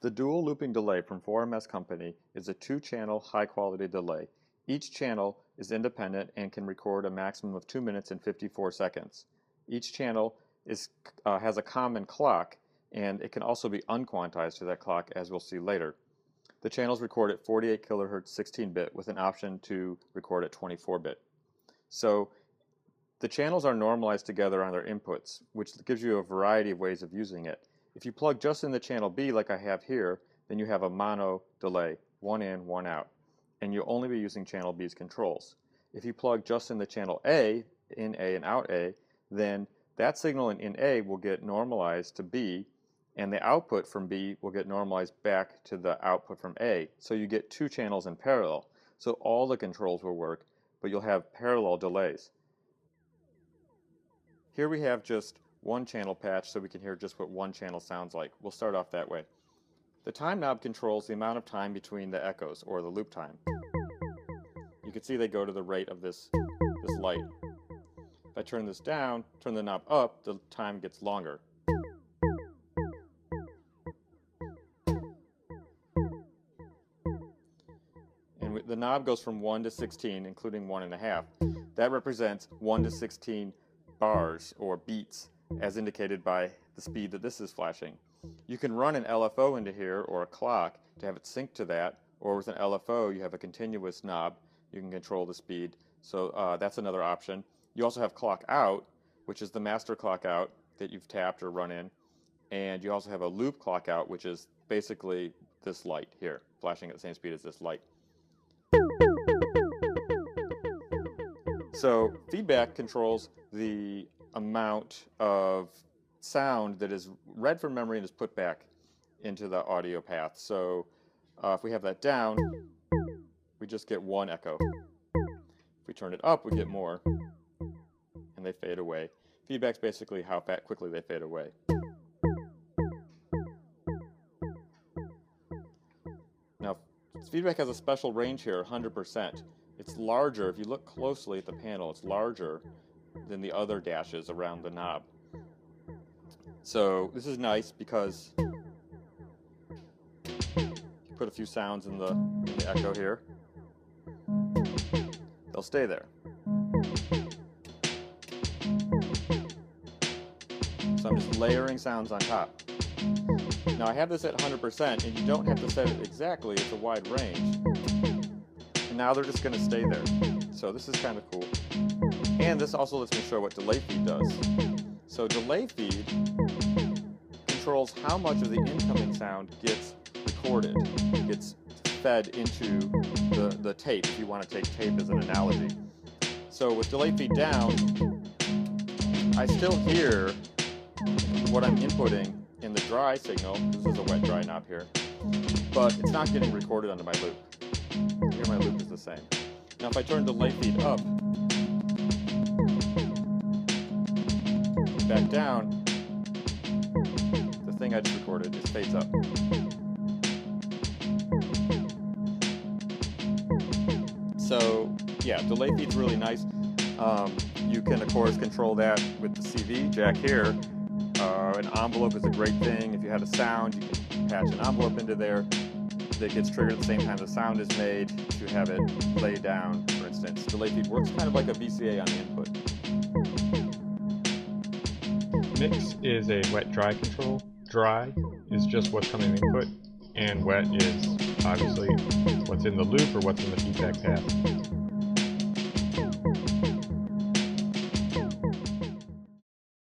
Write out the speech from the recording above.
The dual looping delay from 4MS Company is a two-channel high-quality delay. Each channel is independent and can record a maximum of 2 minutes and 54 seconds. Each channel has a common clock, and it can also be unquantized to that clock, as we'll see later. The channels record at 48 kHz 16-bit with an option to record at 24-bit. So the channels are normalized together on their inputs, which gives you a variety of ways of using it. If you plug just in the channel B like I have here, then you have a mono delay, one in, one out, and you'll only be using channel B's controls. If you plug just in the channel A, in A and out A, then that signal in A will get normalized to B, and the output from B will get normalized back to the output from A. So you get two channels in parallel. So all the controls will work, but you'll have parallel delays. Here we have just one channel patch so we can hear just what one channel sounds like. We'll start off that way. The time knob controls the amount of time between the echoes, or the loop time. You can see they go to the rate of this light. If I turn this down, turn the knob up, the time gets longer. And the knob goes from 1 to 16, including 1.5. That represents 1 to 16 bars, or beats, as indicated by the speed that this is flashing. You can run an LFO into here, or a clock, to have it sync to that, or with an LFO you have a continuous knob. You can control the speed, so that's another option. You also have clock out, which is the master clock out that you've tapped or run in, and you also have a loop clock out, which is basically this light here, flashing at the same speed as this light. So feedback controls the amount of sound that is read from memory and is put back into the audio path. So if we have that down, we just get one echo. If we turn it up, we get more, and they fade away. Feedback's basically how quickly they fade away. Now, feedback has a special range here, 100%. It's larger, if you look closely at the panel, it's larger than the other dashes around the knob. So this is nice because you put a few sounds in the echo here, they'll stay there. So I'm just layering sounds on top. Now I have this at 100%, and you don't have to set it exactly, it's a wide range. And now they're just going to stay there. So this is kind of cool. And this also lets me show what delay feed does. So delay feed controls how much of the incoming sound gets recorded, gets fed into the tape, if you want to take tape as an analogy. So with delay feed down, I still hear what I'm inputting in the dry signal. This is a wet dry knob here, but it's not getting recorded onto my loop. Here my loop is the same. Now if I turn delay feed up, back down, the thing I just recorded just fades up. So yeah, delay feed's really nice. You can of course control that with the CV jack here. An envelope is a great thing. If you had a sound, you can patch an envelope into there that gets triggered at the same time the sound is made to have it lay down, for instance. Delay feed works kind of like a VCA on the input. Mix is a wet-dry control. Dry is just what's coming in input, and wet is obviously what's in the loop or what's in the feedback path.